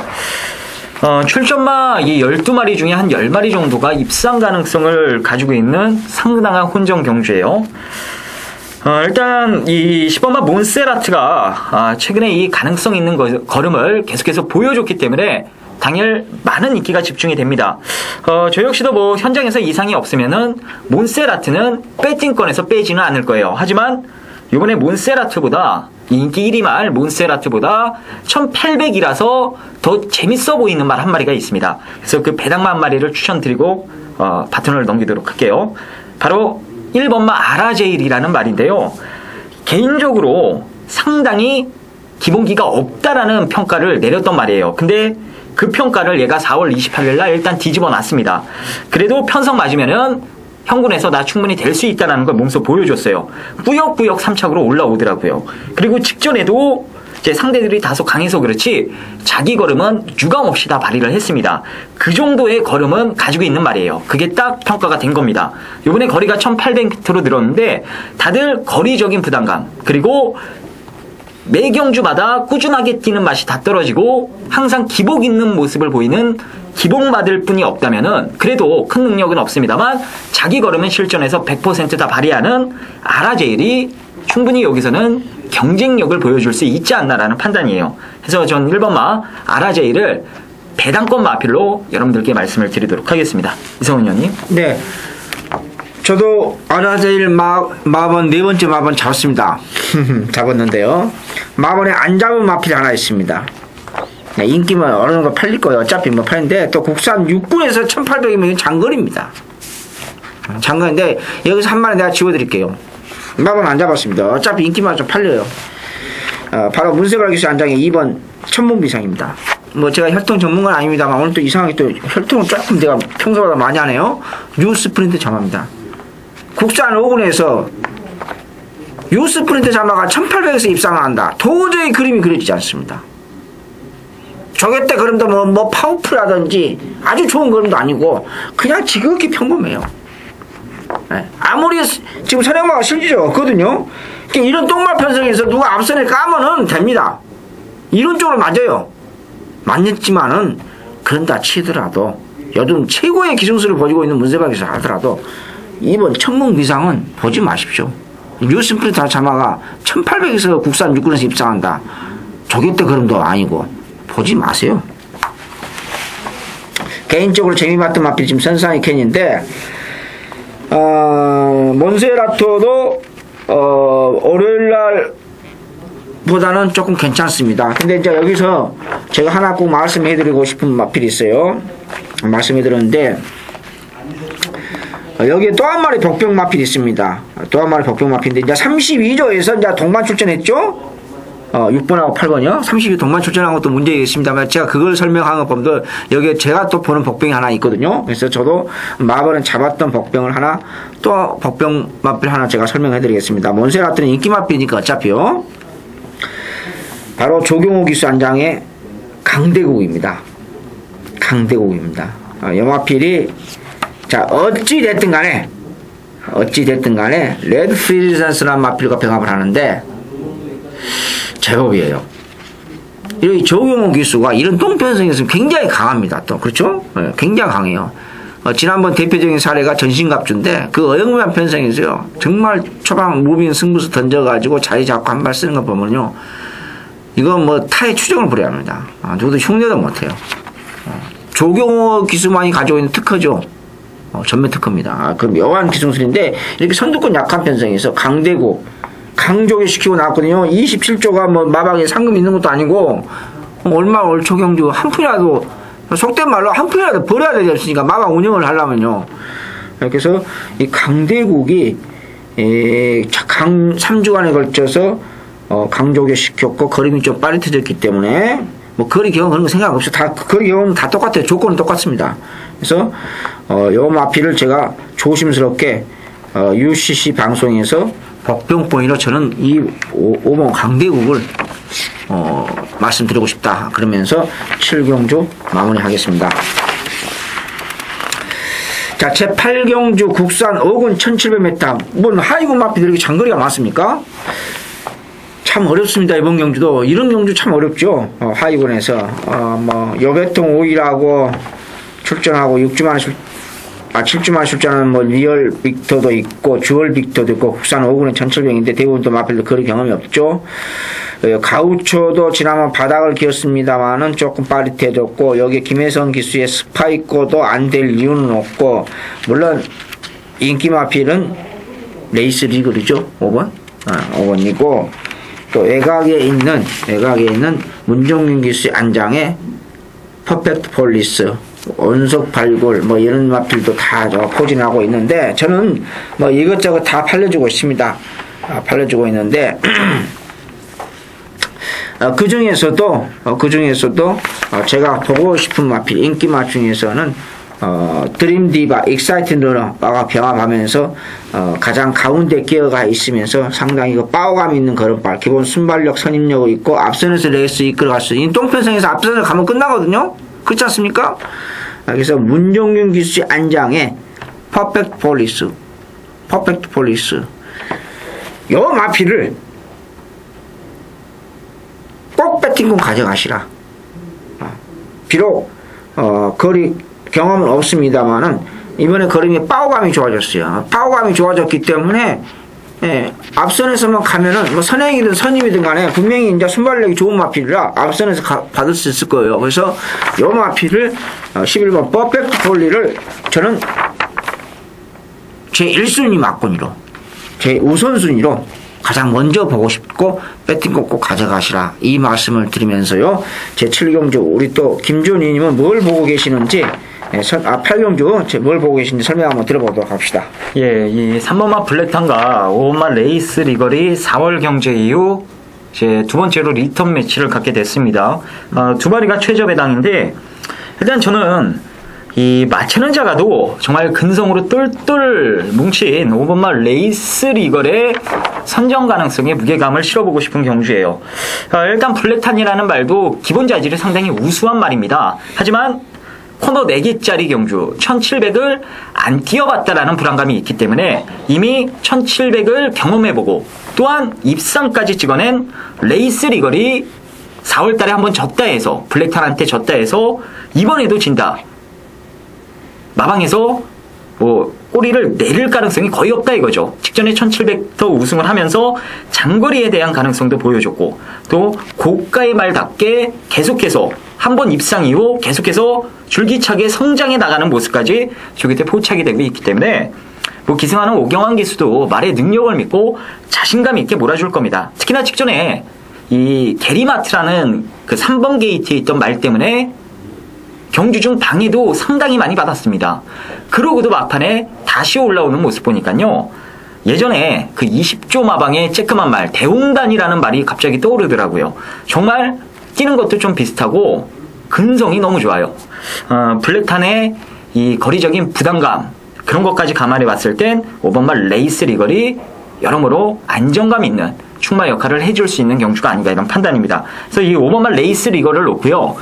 출전마 이 12마리 중에 한 10마리 정도가 입상 가능성을 가지고 있는 상당한 혼정 경주예요. 일단 이 10번마 몬세라트가 최근에 이 가능성 있는 걸음을 계속해서 보여줬기 때문에 당일 많은 인기가 집중이 됩니다. 저 역시도 뭐 현장에서 이상이 없으면은 몬세라트는 배팅권에서 빼지는 않을 거예요. 하지만 이번에 몬세라트보다 인기 1위 말 몬세라트보다 1800이라서 더 재밌어 보이는 말 한 마리가 있습니다. 그래서 그 배당마 한 마리를 추천드리고 바톤을 넘기도록 할게요. 바로 1번마 아라제일이라는 말인데요. 개인적으로 상당히 기본기가 없다라는 평가를 내렸던 말이에요. 근데 그 평가를 얘가 4월 28일 날 일단 뒤집어 놨습니다. 그래도 편성 맞으면은 형군에서 나 충분히 될 수 있다는 걸 몸소 보여줬어요. 꾸역꾸역 3착으로 올라오더라고요. 그리고 직전에도 제 상대들이 다소 강해서 그렇지 자기 걸음은 유감없이 다 발휘를 했습니다. 그 정도의 걸음은 가지고 있는 말이에요. 그게 딱 평가가 된 겁니다. 이번에 거리가 1800m로 늘었는데 다들 거리적인 부담감 그리고 매 경주마다 꾸준하게 뛰는 맛이 다 떨어지고 항상 기복 있는 모습을 보이는 기복마들 뿐이 없다면은 그래도 큰 능력은 없습니다만 자기 걸음은 실전에서 100% 다 발휘하는 아라제일이 충분히 여기서는 경쟁력을 보여줄 수 있지 않나라는 판단이에요. 그래서 전 1번마 아라제일을 배당권 마필로 여러분들께 말씀을 드리도록 하겠습니다. 이성훈 의원님. 네. 저도 아라제일 마번 네 번째 마번 잡았습니다. 잡았는데요. 마번에 안 잡은 마필이 하나 있습니다. 네, 인기만 어느 정도 팔릴 거예요. 어차피 뭐 팔는데 또 국산 6군에서 1800이면 장거리입니다. 장거리인데 여기서 한 마리 내가 지워드릴게요. 마번 안 잡았습니다. 어차피 인기만 좀 팔려요. 바로 문세걸 기수 안장의 2번 천문비상입니다. 뭐 제가 혈통 전문가는 아닙니다만 오늘 또 이상하게 또 혈통을 조금 내가 평소보다 많이 하네요. 뉴스프린트 자마입니다. 국산 5군에서 뉴스프린트 자마가 1800에서 입상을 한다. 도저히 그림이 그려지지 않습니다. 저게 때 그림도 뭐 파워풀하든지 아주 좋은 그림도 아니고 그냥 지극히 평범해요. 네. 아무리 지금 선행마가 실지죠. 거든요. 이런 똥말 편성에서 누가 앞선에 까면은 됩니다. 이론적으로 맞아요. 맞겠지만은 그런다 치더라도 요즘 최고의 기술을 보이고 있는 문세박에서 하더라도 이번 천문비상은 보지 마십시오. 뉴스프린트 자마가 1800에서 국산 6군에서 입상한다. 저게 때 그림도 아니고 보지 마세요. 개인적으로 재미봤던 마필이 지금 선상의 캔인데 몬세라토도 월요일날 보다는 조금 괜찮습니다. 근데 이제 여기서 제가 하나 꼭 말씀해드리고 싶은 마필이 있어요. 말씀해드렸는데 여기에 또 한 마리 복병 마필이 있습니다. 또 한 마리 복병 마필인데 이제 32조에서 이제 동반 출전했죠. 6번하고 8번이요. 32조 동반 출전한 것도 문제가 있습니다만 제가 그걸 설명한 것 보면 여기에 제가 또 보는 복병이 하나 있거든요. 그래서 저도 마번은 잡았던 복병을 하나 또 복병 마필 하나 제가 설명해드리겠습니다. 몬세라토는 인기 마필이니까 어차피요. 바로 조경호 기수 안장의 강대국입니다. 강대국입니다. 여마필이 자 어찌됐든 간에 레드 프리전스라는 마필과 병합을 하는데 제법이에요. 이 조경호 기수가 이런 똥편성에서 굉장히 강합니다. 또 그렇죠? 네, 굉장히 강해요. 지난번 대표적인 사례가 전신갑주인데 그 어영부한 편성에서요. 정말 초반 무빙 승부수 던져가지고 자리 잡고 한 발 쓰는 거 보면요. 이건 뭐 타의 추정을 부려야 합니다. 누구도 흉내도 못해요. 조경호 기수만이 가지고 있는 특허죠. 전면 특허입니다. 그 묘한 기술인데 이렇게 선두권 약한 편성에서 강대고 강조게 시키고 나왔거든요. 27조가 뭐 마방에 상금 있는 것도 아니고 얼마 얼초경주 한 푼이라도 속된 말로 한 푼이라도 벌어야 되지 않습니까? 마방 운영을 하려면요. 그래서 이 강대국이 강 3주간에 걸쳐서 강조게 시켰고 걸음이 좀 빠릿해졌기 때문에 뭐 거리 경험 그런 거 생각 없이 다 거리 경험 다 똑같아요. 조건은 똑같습니다. 그래서 요 마필을 제가 조심스럽게 UCC 방송에서 복병포인으로 저는 이 5번 강대국을 말씀드리고 싶다. 그러면서 7경주 마무리하겠습니다. 자, 제8경주 국산 5군 1700m. 뭐 하이군 마필 이렇게 장거리가 많습니까? 참 어렵습니다. 이번 경주도. 이런 경주 참 어렵죠. 하이군에서 뭐 여배통 5위라고 출전하고 7주만 출전하는 뭐 리얼 빅터도 있고 주얼 빅터도 있고 국산 5군은 1700인데 대부분 또 마필도 거리 경험이 없죠. 가우초도 지난번 바닥을 기었습니다만은 조금 빠릿해졌고 여기 김혜성 기수의 스파이코도 안 될 이유는 없고 물론 인기 마필은 레이스 리그리죠. 5번 5번이고 또 외곽에 있는 문종윤 기수의 안장에 퍼펙트 폴리스 원석 발굴 뭐 이런 마필도 다 포진하고 있는데 저는 뭐 이것저것 다 팔려주고 있습니다. 팔려주고 있는데 그 중에서도 제가 보고 싶은 마필 인기마 중에서는 드림디바 익사이팅 러너가 병합하면서 가장 가운데 끼어가 있으면서 상당히 그 파워감 있는 걸음발 기본 순발력 선임력이 있고 앞선에서 레이스 이끌어갈 수 있는 똥편성에서 앞선을 가면 끝나거든요. 그렇지 않습니까? 그래서 문종윤 기수 안장에 퍼펙트 폴리스 요 마필을 꼭 배팅권 가져가시라. 비록 거리 경험은 없습니다만은 이번에 걸음이 파워감이 좋아졌어요. 파워감이 좋아졌기 때문에 앞선에서만 가면은 뭐 선행이든 선임이든 간에 분명히 이제 순발력이 좋은 마필이라 앞선에서 받을 수 있을 거예요. 그래서 요 마필을 11번 퍼펙트 폴리를 저는 제 1순위 막군이로 제 우선순위로 가장 먼저 보고 싶고 배팅권 꼭 가져가시라 이 말씀을 드리면서요. 제 7경주 우리 또 김준희님은 뭘 보고 계시는지 8경주 뭘 보고 계신지 설명 한번 들어보도록 합시다. 예, 이 3번마 블랙탄과 5번마 레이스 리걸이 4월 경제 이후 제 두 번째로 리턴 매치를 갖게 됐습니다. 두 마리가 최저 배당인데 일단 저는 이 맞추는 자가도 정말 근성으로 똘똘 뭉친 5번마 레이스 리걸의 선정 가능성에 무게감을 실어보고 싶은 경주예요. 일단 블랙탄이라는 말도 기본 자질이 상당히 우수한 말입니다. 하지만 코너 4개짜리 경주 1700을 안 뛰어봤다라는 불안감이 있기 때문에 이미 1700을 경험해보고 또한 입상까지 찍어낸 레이스 리걸이 4월달에 한번 졌다 해서 블랙탄한테 졌다 해서 이번에도 진다. 마방에서 꼬리를 내릴 가능성이 거의 없다 이거죠. 직전에 1700터 우승을 하면서 장거리에 대한 가능성도 보여줬고 또 고가의 말답게 계속해서 한번 입상 이후 계속해서 줄기차게 성장해 나가는 모습까지 조기태 포착이 되고 있기 때문에 기승하는 오경환 기수도 말의 능력을 믿고 자신감 있게 몰아줄 겁니다. 특히나 직전에 이 게리마트라는 그 3번 게이트에 있던 말 때문에 경주 중 방해도 상당히 많이 받았습니다. 그러고도 막판에 다시 올라오는 모습 보니까요. 예전에 그 20조 마방의 쬐끄만 말 대홍단이라는 말이 갑자기 떠오르더라고요. 정말 뛰는 것도 좀 비슷하고 근성이 너무 좋아요. 블랙탄의 이 거리적인 부담감 그런 것까지 감안해 봤을 땐 5번말 레이스 리걸이 여러모로 안정감 있는 충마 역할을 해줄 수 있는 경주가 아닌가 이런 판단입니다. 그래서 이 5번말 레이스 리걸을 놓고요.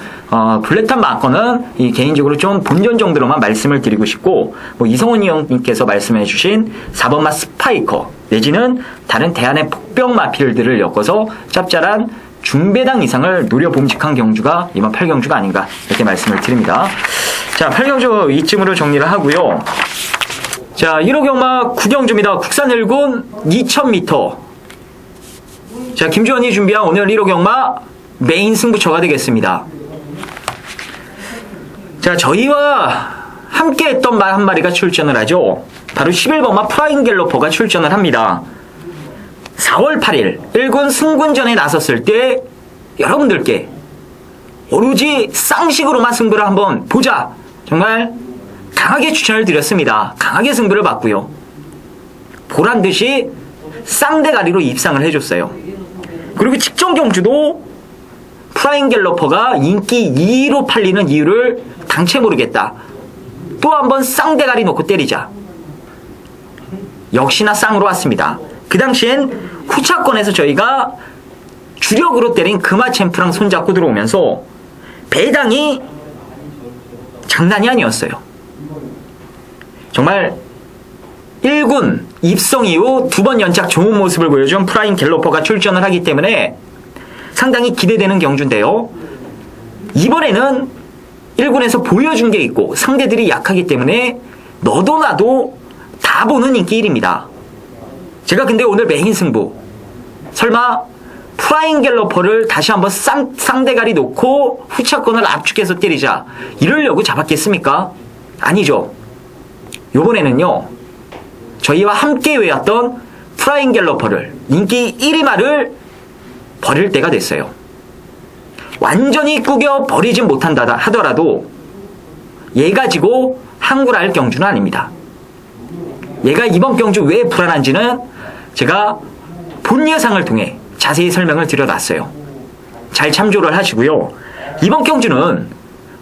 블랙탄 마커는 이 개인적으로 좀 본전 정도로만 말씀을 드리고 싶고 이성훈이 형님께서 말씀해 주신 4번마 스파이커 내지는 다른 대안의 폭병 마필들을 엮어서 짭짤한 중배당 이상을 노려봄직한 경주가 이번 8경주가 아닌가 이렇게 말씀을 드립니다. 자, 8경주 이쯤으로 정리를 하고요. 자, 1호 경마 9경주입니다. 국산 1군 2000m. 자, 김주원이 준비한 오늘 1호 경마 메인 승부처가 되겠습니다. 자, 저희와 함께 했던 말 한 마리가 출전을 하죠. 바로 11번마 프라잉 갤러퍼가 출전을 합니다. 4월 8일 1군 승군전에 나섰을 때 여러분들께 오로지 쌍식으로만 승부를 한번 보자. 정말 강하게 추천을 드렸습니다. 강하게 승부를 봤고요. 보란듯이 쌍대가리로 입상을 해줬어요. 그리고 직전 경주도 프라잉 갤러퍼가 인기 2위로 팔리는 이유를 당최 모르겠다. 또 한번 쌍대가리 놓고 때리자. 역시나 쌍으로 왔습니다. 그 당시엔 후차권에서 저희가 주력으로 때린 금화 챔프랑 손잡고 들어오면서 배당이 장난이 아니었어요. 정말 1군 입성 이후 2번 연착 좋은 모습을 보여준 프라잉 갤러퍼가 출전을 하기 때문에 상당히 기대되는 경주인데요. 이번에는 1군에서 보여준 게 있고 상대들이 약하기 때문에 너도 나도 다 보는 인기 1위입니다. 제가 근데 오늘 메인 승부 설마 프라잉 갤러퍼를 다시 한번 쌍대가리 놓고 후차권을 압축해서 때리자 이러려고 잡았겠습니까? 아니죠. 요번에는요 저희와 함께 외웠던 프라잉 갤러퍼를 인기 1위 말을 버릴 때가 됐어요. 완전히 꾸겨 버리진 못한다 하더라도 얘 가지고 항굴할 경주는 아닙니다. 얘가 이번 경주 왜 불안한지는 제가 본 예상을 통해 자세히 설명을 드려놨어요. 잘 참조를 하시고요. 이번 경주는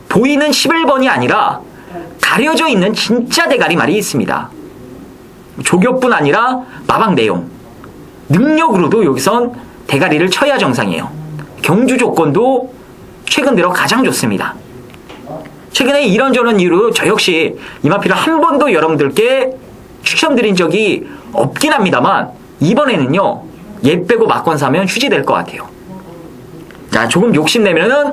보이는 11번이 아니라 가려져 있는 진짜 대가리 말이 있습니다. 조교뿐 아니라 마방 내용 능력으로도 여기선 대가리를 쳐야 정상이에요. 경주 조건도 최근 들어 가장 좋습니다. 최근에 이런저런 이유로 저 역시 이마피를 한 번도 여러분들께 추천드린 적이 없긴 합니다만 이번에는요 얘 빼고 막권 사면 휴지 될 것 같아요. 자, 조금 욕심내면은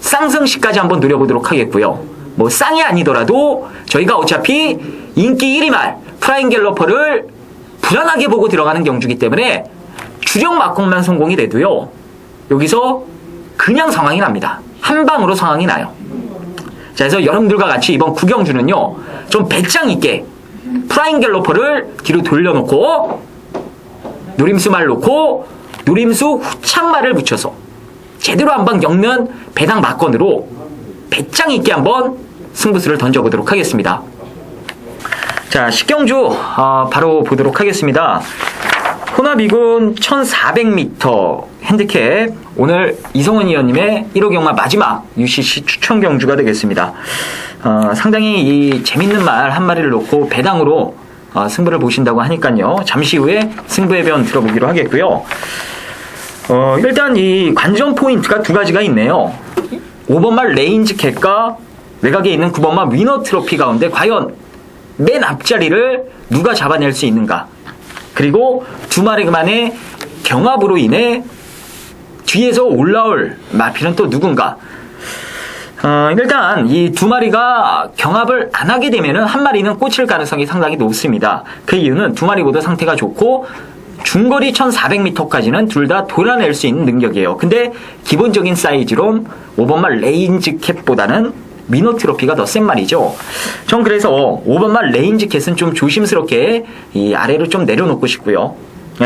쌍승시까지 한번 노려보도록 하겠고요. 뭐 쌍이 아니더라도 저희가 어차피 인기 1위 말 프라임 갤러퍼를 불안하게 보고 들어가는 경주기 때문에 주력 막공만 성공이 돼도요, 여기서 그냥 상황이 납니다. 한 방으로 상황이 나요. 자, 그래서 여러분들과 같이 이번 구경주는요, 좀 배짱 있게 프라임 갤러퍼를 뒤로 돌려놓고 노림수 말 놓고 노림수 후창말을 붙여서 제대로 한번 엮는 배당 막건으로 배짱 있게 한번 승부수를 던져보도록 하겠습니다. 자, 식경주 바로 보도록 하겠습니다. 혼합이군 1400m 핸디캡, 오늘 이성훈 위원님의 1호 경마 마지막 UCC 추천 경주가 되겠습니다. 상당히 이 재밌는 말 한 마리를 놓고 배당으로 승부를 보신다고 하니까요, 잠시 후에 승부의 변 들어보기로 하겠고요. 일단 이 관전 포인트가 두 가지가 있네요. 5번말 레인지 캣과 외곽에 있는 9번말 위너 트로피 가운데 과연 맨 앞자리를 누가 잡아낼 수 있는가, 그리고 두 마리만의 경합으로 인해 뒤에서 올라올 마필은 또 누군가. 일단 이 두 마리가 경합을 안 하게 되면은 한 마리는 꽂힐 가능성이 상당히 높습니다. 그 이유는 두 마리 모두 상태가 좋고 중거리 1400m까지는 둘 다 돌아낼 수 있는 능력이에요. 근데 기본적인 사이즈로 5번말 레인지 캡보다는 위너 트로피가 더 센 말이죠. 전 그래서 5번말 레인지 캣은 좀 조심스럽게 이 아래로 좀 내려놓고 싶고요.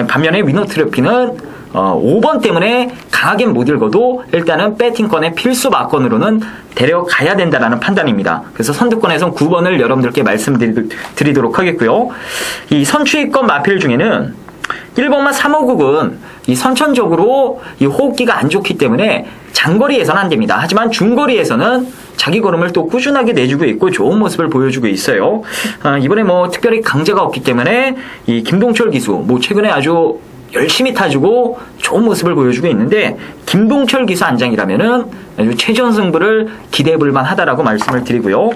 반면에 위너 트로피는 5번 때문에 강하게 못 읽어도 일단은 배팅권의 필수 막건으로는 데려가야 된다는 판단입니다. 그래서 선두권에선 9번을 여러분들께 말씀드리도록 하겠고요. 이 선취권 마필 중에는 1번만 3호국은 이 선천적으로 이 호흡기가 안 좋기 때문에 장거리에서는 안 됩니다. 하지만 중거리에서는 자기 걸음을 또 꾸준하게 내주고 있고 좋은 모습을 보여주고 있어요. 이번에 뭐 특별히 강자가 없기 때문에 이 김동철 기수, 뭐 최근에 아주 열심히 타주고 좋은 모습을 보여주고 있는데, 김동철 기수 안장이라면은 아주 최전 승부를 기대해볼만 하다라고 말씀을 드리고요.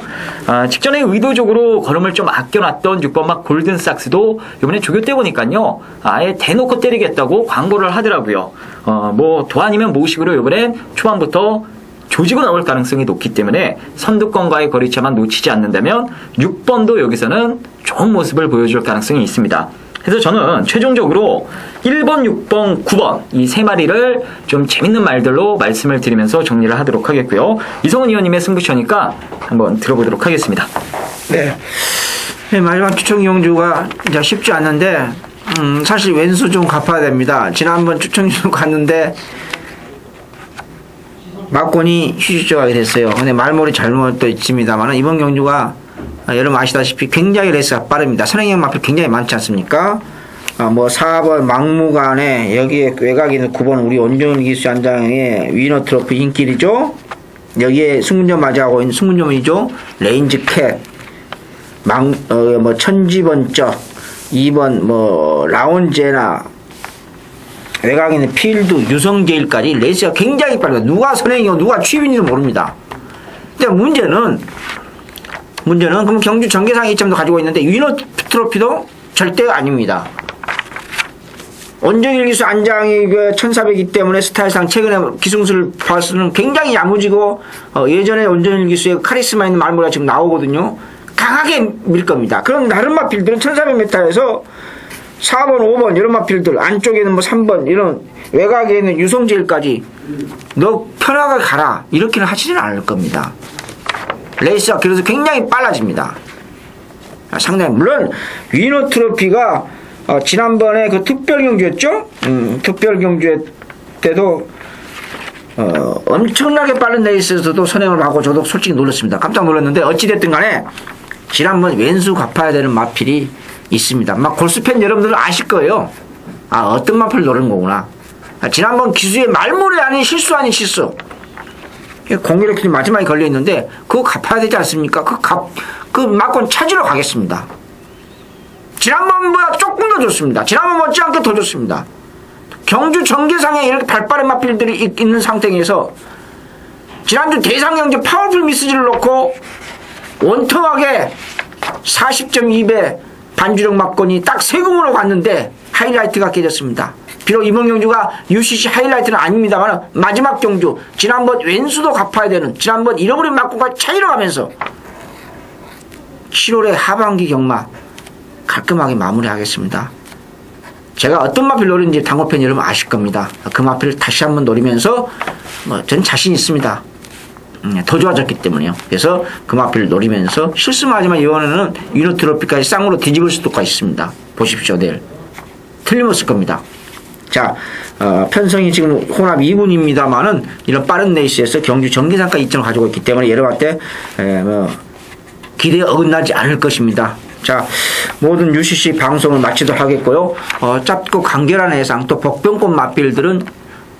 직전에 의도적으로 걸음을 좀 아껴놨던 6번막 골든삭스도 이번에 조교 때 보니까요, 아예 대놓고 때리겠다고 광고를 하더라고요. 뭐 도안이면 모식으로 이번엔 초반부터 조지고 나올 가능성이 높기 때문에 선두권과의 거리차만 놓치지 않는다면 6번도 여기서는 좋은 모습을 보여줄 가능성이 있습니다. 그래서 저는 최종적으로 1번, 6번, 9번 이 세 마리를 좀 재밌는 말들로 말씀을 드리면서 정리를 하도록 하겠고요. 이성훈 의원님의 승부처니까 한번 들어보도록 하겠습니다. 네. 마지막 추천 경주가 이제 쉽지 않는데, 사실 왼수 좀 갚아야 됩니다. 지난번 추천 경주 갔는데 막권이 휴식조하게 됐어요. 근데 말머리 잘못도 있습니다만 이번 경주가 여러분 아시다시피 굉장히 레이스가 빠릅니다. 선행형 마필 굉장히 많지 않습니까? 뭐 4번 막무가내, 여기에 외곽에 있는 9번 우리 온종일 기수 안장의 위너 트로피 인길이죠. 여기에 승문점 맞이하고 있는 승문점이죠. 레인지 캣, 뭐 천지번쩍, 2번 뭐 라운제나, 외곽에 있는 필드, 유성제일까지 레이스가 굉장히 빠르다. 누가 선행이고 누가 취입인지도 모릅니다. 근데 문제는 그럼 경주 전개상 2점도 가지고 있는데 위너 트로피도 절대 아닙니다. 온종일 기수 안장이 1400이기 때문에 스타일상 최근에 기승수를 봐서는 굉장히 야무지고, 예전에 온종일 기수의 카리스마 있는 말모가 지금 나오거든요. 강하게 밀 겁니다. 그럼 다른 마필들은 1400m에서 4번, 5번 이런 마필들, 안쪽에는 뭐 3번 이런 외곽에 있는 유성제일까지 너 편하게 가라 이렇게는 하지는 않을 겁니다. 레이스가 그래서 굉장히 빨라집니다. 상당히 물론 위너 트로피가 지난번에 그 특별경주였죠? 특별경주 때도 엄청나게 빠른 레이스에서도 선행을 하고 저도 솔직히 놀랐습니다. 깜짝 놀랐는데 어찌됐든 간에 지난번 왼수 갚아야 되는 마필이 있습니다. 막 골수팬 여러분들은 아실 거예요. 어떤 마필을 노리는 거구나. 지난번 기수의 말모래 아닌 실수 아닌 실수. 공개력이 마지막에 걸려있는데 그거 갚아야 되지 않습니까? 그 막권 찾으러 가겠습니다. 지난번보다 조금 더 좋습니다. 지난번 못지않게 더 좋습니다. 경주 전개상에 이렇게 발빠른 마필들이 있는 상태에서 지난주 대상경주 파워풀 미스지를 놓고 원통하게 40.2배 반주력 막권이 딱 세금으로 갔는데 하이라이트가 깨졌습니다. 비록 이번 경주가 UCC 하이라이트는 아닙니다만 마지막 경주, 지난번 왼수도 갚아야 되는, 지난번 잃어버린 막공과 차이로 가면서 7월의 하반기 경마 깔끔하게 마무리하겠습니다. 제가 어떤 마필 노리는지 당구팬 여러분 아실 겁니다. 그 마필을 다시 한번 노리면서 전 자신 있습니다. 더 좋아졌기 때문에요. 그래서 그 마필을 노리면서 실수하지만 이번에는 유노트로피까지 쌍으로 뒤집을 수도 있습니다. 보십시오. 내일 틀림없을 겁니다. 자, 편성이 지금 혼합 2분입니다만은 이런 빠른 레이스에서 경주 정기상가 2점을 가지고 있기 때문에 여러분한테 기대에 어긋나지 않을 것입니다. 자, 모든 UCC 방송을 마치도록 하겠고요. 짧고 간결한 예상, 또 복병권 마필들은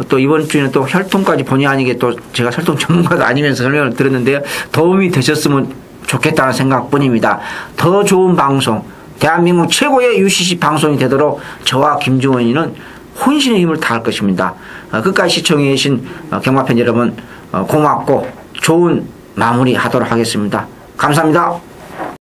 또 이번 주에는 또 혈통까지 본의 아니게 또 제가 혈통 전문가가 아니면서 설명을 드렸는데요. 도움이 되셨으면 좋겠다는 생각뿐입니다. 더 좋은 방송, 대한민국 최고의 UCC 방송이 되도록 저와 김주원이는 혼신의 힘을 다할 것입니다. 끝까지 시청해 주신 경마팬 여러분 고맙고 좋은 마무리 하도록 하겠습니다. 감사합니다.